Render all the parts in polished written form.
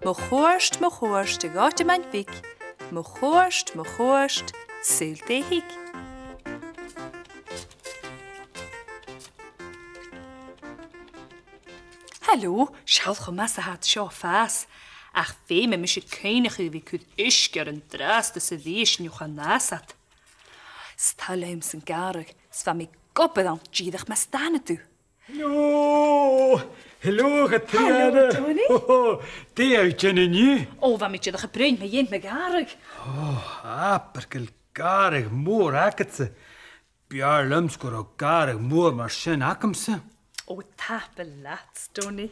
Mo chóist, de gáte man vic. Mo chóist, súl dé hig. Hallo, schaal gemas hat seo fas. Ach fé me mis keinach vi kud isker en dras de se wees nu gaan nasat. Stalheim sen garig, sva mi gopped aan gidach mas stane tu. No, hallo Katrine. Hallo, Det er jo kjenne ny. Wat met je de geprint me jent me garig. Aperkel garig moor aketse. Bjar lumskor og garig moor maar sjen akamse. Tapelat, Tony.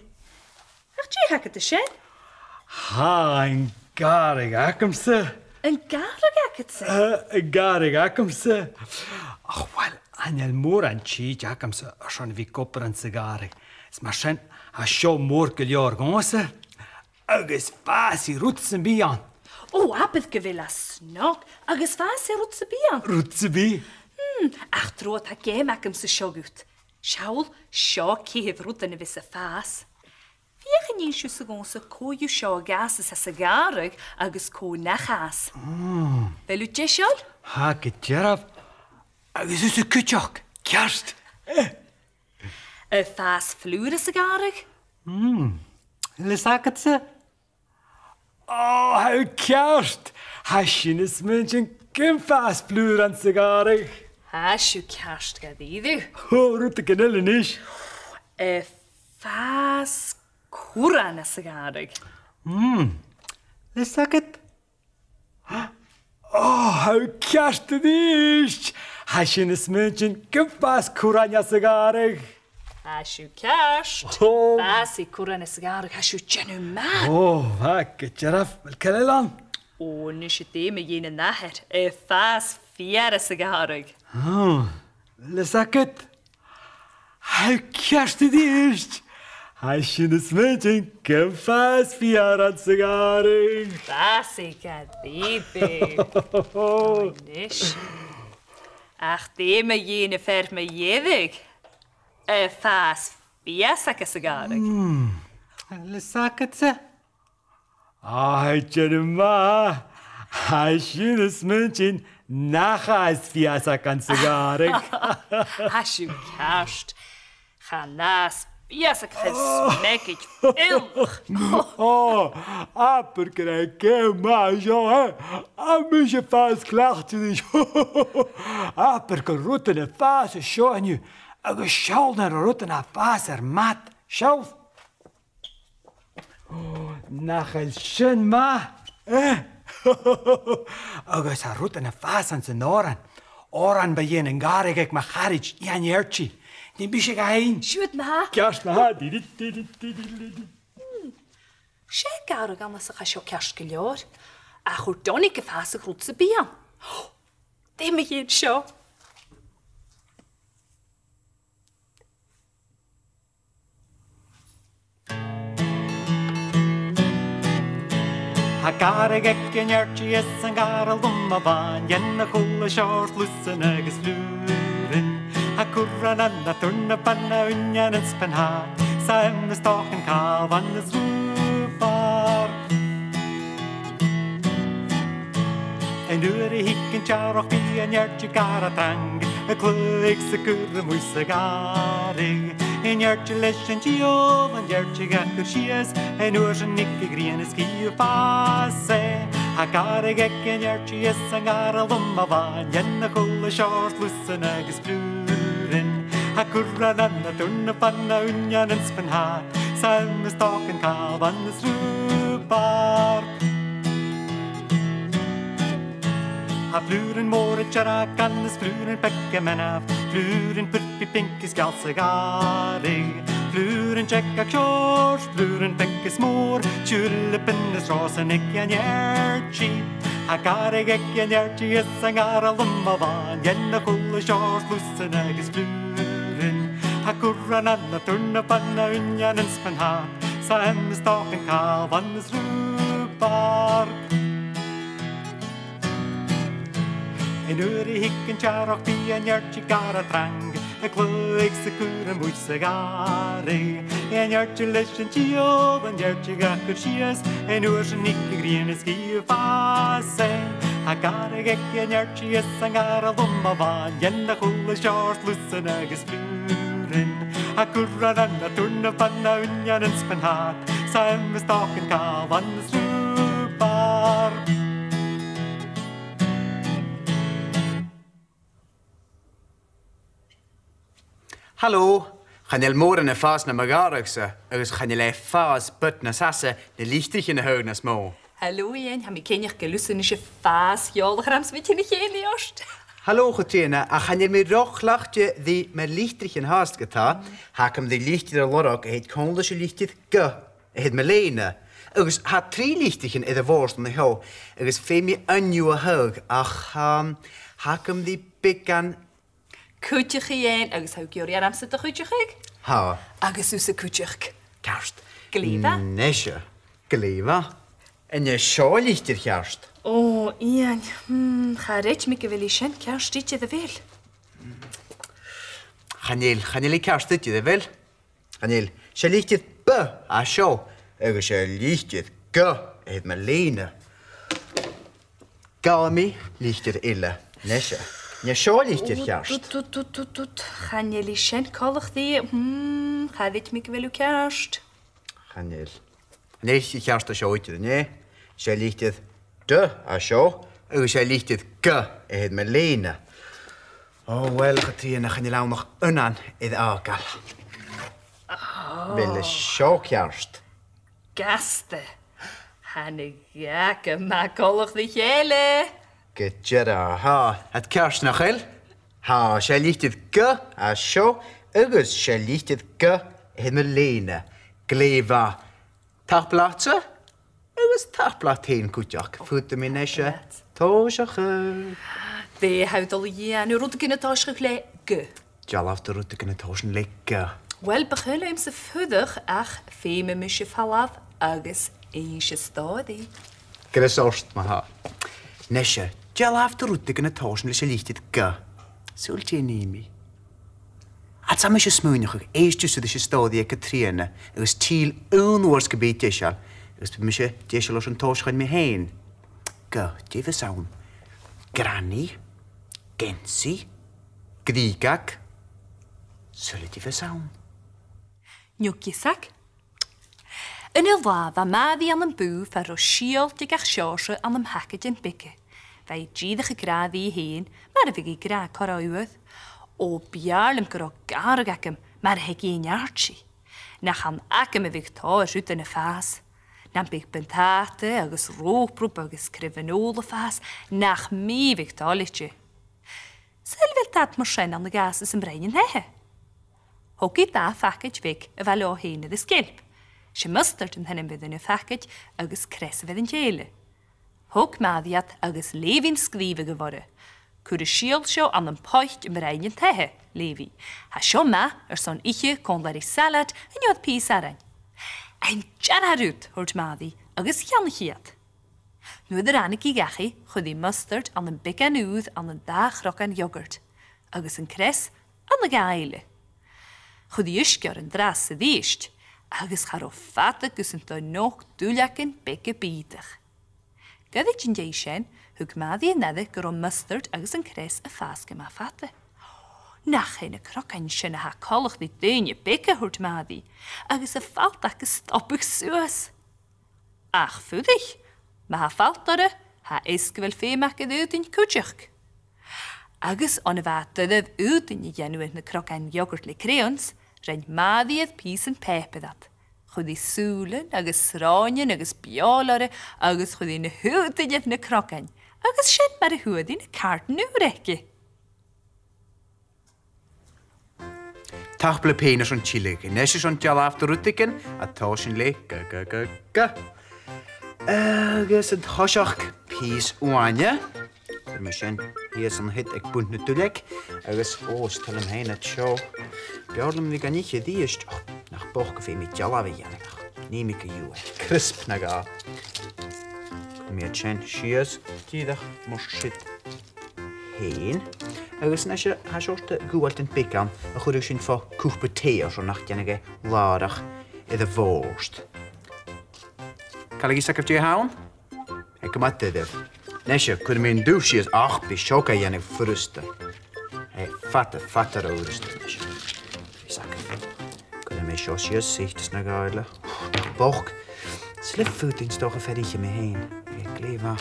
Ach, je haket de shen? Ha, en garig akamse. Een garig haket ze? Garig akamse. Ach, wel, anjel moor an cheech akamse. Schon wie kopper an sigarig. Es maar sjen ha sjo moor keljar gonse. Agus fasi rutsen bian. Apet gewilla snog. Agus fasi rutse bian. Rutsen bi? Ach, troot ha gemakam se sjogut. Sjaul, sjå kiev rutten visse fas. Viegen jinsju se gonse koju sjå gases a sigarig agus ko nachas. Vel u tjesjol? Ha, getjeraf. Agus is a kutjak. Kjerst. Fas flure sigarig? Lesaket ze? Hou kjerst. Hasjenes mensen kimfas plur an sigarig. Hasju kjerst gadidu. Rutte kanellen is. Fas kuran a sigarig. Lesaket? Hou kjerst het is. Hasjenes mensen kimfas kuranja sigarig. Hasju kjerst. Fasi kuran a sigarig. Hasju tjenu ma. Wat getjeraf. Welkellelan? Nisje me jene naher. Fas fjerde sigarig. Lesaket? Hou kjerst het is. Hasjenes mensen kimfas fiaran sigarig. Fasi gadidu. Nish. Ach, me jene ver me jedig. Fas fjerde sigarig. Lesaket ze? Canım ma. Hasjenes mensen nachas fiasakan sigarig. Hasju kjerst. Ganas fjerde gesmekig. Aperker ma jo hè. Amisje fas klachtje niet. Aperker rottene fase schoonje. Een schouder rottene fase mat. Schau. Nachel schön ma. Agus a rottene fase aan zijn oren. Oren bij jenen garig ik maar garich ian jertje. Die bisje geheim. Sjoet ma. Kjast ma. She garig amas a chasjo kjerst giljoor. Ach, hoe donike fase grutse bian. Me jen sjo. Ha garig ek en jertje is en garel dumma van. Jenne kulle sjort lussen agus fluren. Ha kurran anna turna panna unjan en spenha. Sa emmes taken kalvan es rupar. En ure hikken tjarok bi en jertje garatrang. A kluik se kurre muise garig. En jertje lesjen tjol en jertje gakker schies. En ursen ikke grine ski og fase. Ha garig ek en jertje is en garel dumma van. Jenne kulle sjort lussen agus fluren. Ha kurran anna turna panna unjan en spenha. Sa emmes taken kalvan es rupar. Ha fluren måret tjara kannes fluren pekke menna. Fluren purpi pinki skalse garig. Fluren tjekka kjors, fluren pekke smår. Tjurlepinnes rasen ikke en hjertji. Ha garig ikke en hjertji is en garal dumma van. Jenne kulle kjors lussen eges fluren. Ha kurran anna turna panna unjan en spenha. Sa emmes taken kalvannes rupar. En ure hikken tjarok bi en jertje garatrang. clwyg sy gwr yn bwys y gari. En hjertje lesjen tio, en hjertje gakker sias, en ur sy'n ikke grien i ski fase. A garig ekki en hjertje jes, en gara lumma van, jenda kulle sjars lussen agus fluren. A kurra ranna turna panna unjan en spenhat, samme staken kavan strupar. Hallo, gaan je morgen een fas naar Magarikse? Dus gaan je fas buiten naar Sasse, de lichtig in de huid naar Smo. Hallo Ian, heb ik geen gelussenische faas, jolgrams weet je niet eerst. Hallo, Gotiene, gaan je me toch lachtje die met lichtig in haast gedaan? Hakem die lichtig de lorok, het kondische lichtig ge, het melene. Dus had 3 lichtigen in de worst om de hou. Dus veel meer een nieuwe hoog. Ach, hakem die pikan. Kutje geen, agus hou ik jullie aan zitten kutje gek. Ha. Agus usse kutje. Kerst. Gleva? Nesje. Gleva. En je schaal lichter kerst. Oh, Ian, ga recht met wel eens een kerstje de wel. Gaan je kerstje de wel? Gaan je lichter be, a schaal. Dus je lichter ge, het melene. Galmi lichter ille. Nesje. Je schaal lichter kerst. Gaan jullie een kollig die, ga recht met wel uw kerst. Gaan je. Nee, je kerst a schaal nee. Je lichter de a schaal. Dus je lichter ge, het melene. Oh, wel, Katrina, gaan je nog een aan in de akal. Wil schaal kerst. Gasten. Gaan ik jakke, maar kollig die jelle. Getjera, ha, het kerst nog heel. Ha, je lichter ge, a schaal. Dus je lichter ge, het melene. Gleva. Tapplaatsen? Dus tapplaat heen, kutjak. Voeten mijn nesje. Toosje. Die houdt al jaren nu rond in het huis gekleken. Jalaf de route kunnen toosje lekker. Wel beginnen hem ze verder, ach, feme misje vanaf, agus eentje stadi. Geresorst, maar ha. Nesje, jalaf de route kunnen toosje lekker licht ge. Zult je nemen? Het is allemaal smuinig. Eerst tussen de stadie Katrina. Dus tiel onwoordsgebied tishal. Dus we moeten tishal als een toosje gaan mee heen. Ge, die verzoen. Granny, Gensi, Griegak. Zullen die verzoen? Njukjesak. Een elwa van maadi aan een boe van Rochiel te gachsjorse aan een hakketje en pikken. Wij jiedige graadie heen, maar we graag karauwet. O bjarlem krok gargakem, maar hek een jaartje. Na gaan akem victor uit in de faas. Dan pik pentate, agus rookproep, agus krivenolenfaas, nach mee victorlietje. Zelf dat maar aan de gases en breinen heggen. Hockey daar fakketje weg, wel al heen de skelp. Ze mustert en hen bij een fakketje, agus kressen we den jelen. Hok madiat, agus levenskriven geworden. Kure schild zo aan een pocht en breinen heggen, Levi. Ha zo ma, zo'n ietje kon daar is salad en jod piesaren. Ein jararut, hoort Madi, agus jannechiat. Nu de raniki gachi, goed die mustard aan een bik en oud aan een dagrok en yoghurt. Agus een kres aan de geile. Goed die ischker en drasse diest. Agus garofate kussen to nog dujakken bekke bietig. Gadit in jeishen, huk Madi en nade grom mustard agus een kres een faaske ma fatte. Nach een krokkenje na haar kollig die deunje bekke hoort Madi. Agus een valt dat gestoppig zoes. Ach, voedig. Maar haar valt er, haar iske wel veel maken uit in kutjurk. Agus aan de water dat uit in je janu in de krokken yoghurt le creons, rent Madi het pies en pepe dat. Goed die soelen, agus ranjen, agus bjalare, agus goed in de hoed in je krokken. Agus schent maar de hoed in de kaart nu rekken. Tachble penis on chillig. Nesje zo'n jalaf de routiken, a toosje le ga. Agus het hoshach pies oanje. Misschien hier is een hit ik punt natuurlijk. Agus stel hem heen het show. Bjorlem die kan niet gediest. Nach bochgeveer met jalawe jannig. Neem ik je crisp naga. Kom je chen shears. Die dag moest shit heen. Agus na sé ha seirta gúilt an bicán a chuir sin fá cúpa téir so nach déanaige ládach iad a bhórst. Caligí sacrtí hán? Ag go mat idir. Neise chuir mén dúsíos ach bí seoca dhéanamh furusta. Fatar órusta neise. Chuir mé seo síos sítas na gáile. Boch, slipfútin stocha ferríe mé héin. Ag gléfa.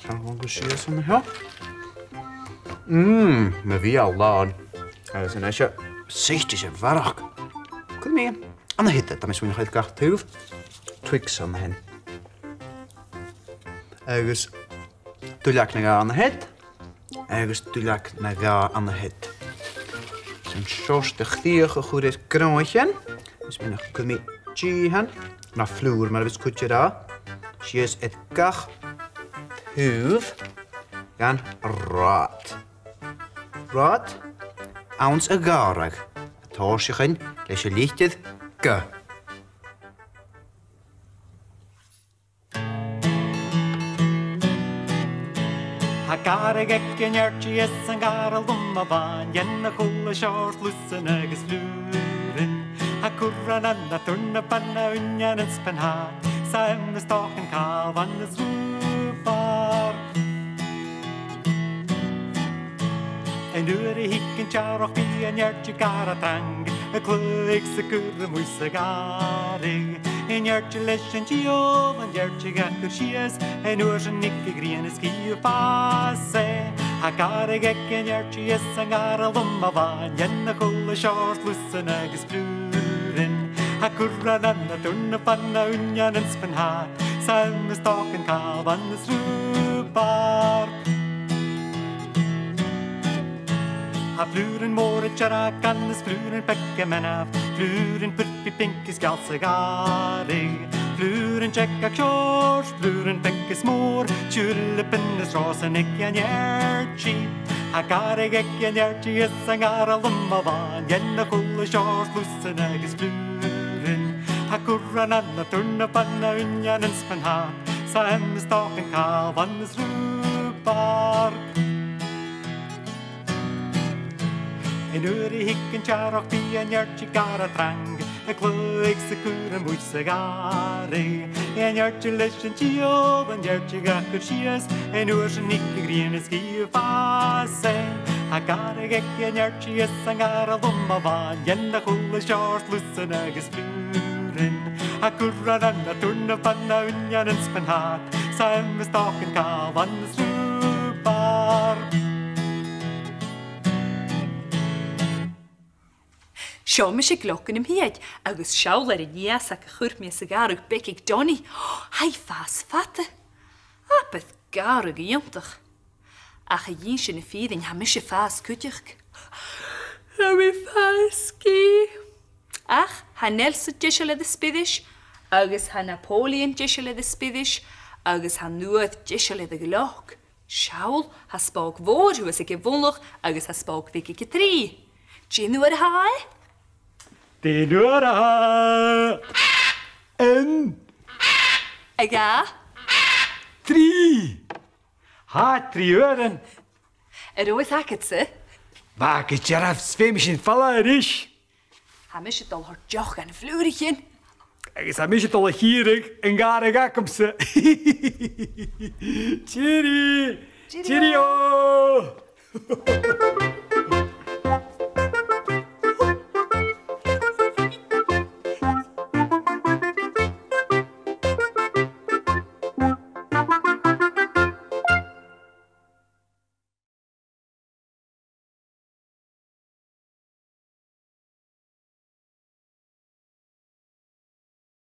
Gaan we dus hier van ja. Maar wie al laat. Als een asje zichtjes en varg. Kom mee. Aan de hitte, dan is we nog uit kracht hoef. Twix aan de hen. Ergens tulak naar aan de hit. Ergens tulak naar aan de hit. Zo'n sorstig dierige goede kroonje. Dus we nog kom mee. Tjihan. Naar vloer, maar we goed je daar. Zie is het kach. Húf gan rád. Rád ans a gárag. Táirseachan leis a líchtid go. Ha gárag ag an neirtí is an gáral dum a bhain, dhéanna chula seart lusan agus flúrin. Ha curran an na turna panna unian an spanhá, sa imnas toch an cáil an is rúpar. En uren hikken tjarach bí an neirtí gar a tang, a cluig sa curra mús a gárig. En neirtí leis an tíol an neirtí gachar sias, en uair sin nig a grían is cíu pase. Ha gárig ag an neirtí is an gáral dum a bhain, dhéanna chula seart lusan agus flúrin. Ha curran an na turna panna unian an spanhá, sa imnas toch an cáil an is rúpar. Ha fluren måret tjara kannes fluren pekka menaf, fluren purpi pinkis galsegari. Fluren tjekka kjors, fluren pekka smår, tjurlepinnes rasen ekki an hjertji. Ha garig ekki an hjertji is an garal dumma van, gjenna kulle kjors lussen egis fluren. Ha kurran anna turna panna unjan en spanha, sa hemmes taken kal vannes rupar. En uren hikken tjarach bí an neirtí gar a trang, a cluig sa curra mús a gári. En neirtí leis an tíol an neirtí gachar sias, en uair sin nig a grían is cíu fase. Ha garig ekki an neirtí is an garal dum a bhain, dhéanna chula seart lusan agus flurin. Ha curran an na turna panna unian an spanhá, sa immas toch an cáil van is rúpar. Seo me sé glocken im hiad, agus seall ar a nías ac a chur mé sa garug becig Donny. Hai fas fatte. Beth garug iontach. Ach a dyn sin a ffydding ha me sé fas cwtioch. Ha me fas ski. Ach, ha Nelson disel a spiddish, agus ha Napoleon disel a spiddish, agus ha nuad disel a gloch. Seall ha spák vor hu as a gewonloch, agus ha spák viki ke 3. Gin nuad hae? Det dør en, Aga? 3. Ha 3 øren. Oes hacket se? Maak het jaraf zwemischen vallen is. Ha mis het al haar joch en vleurigjen. Ik is mis het al gierig en gare gakomse. Cheerio. Cheerio.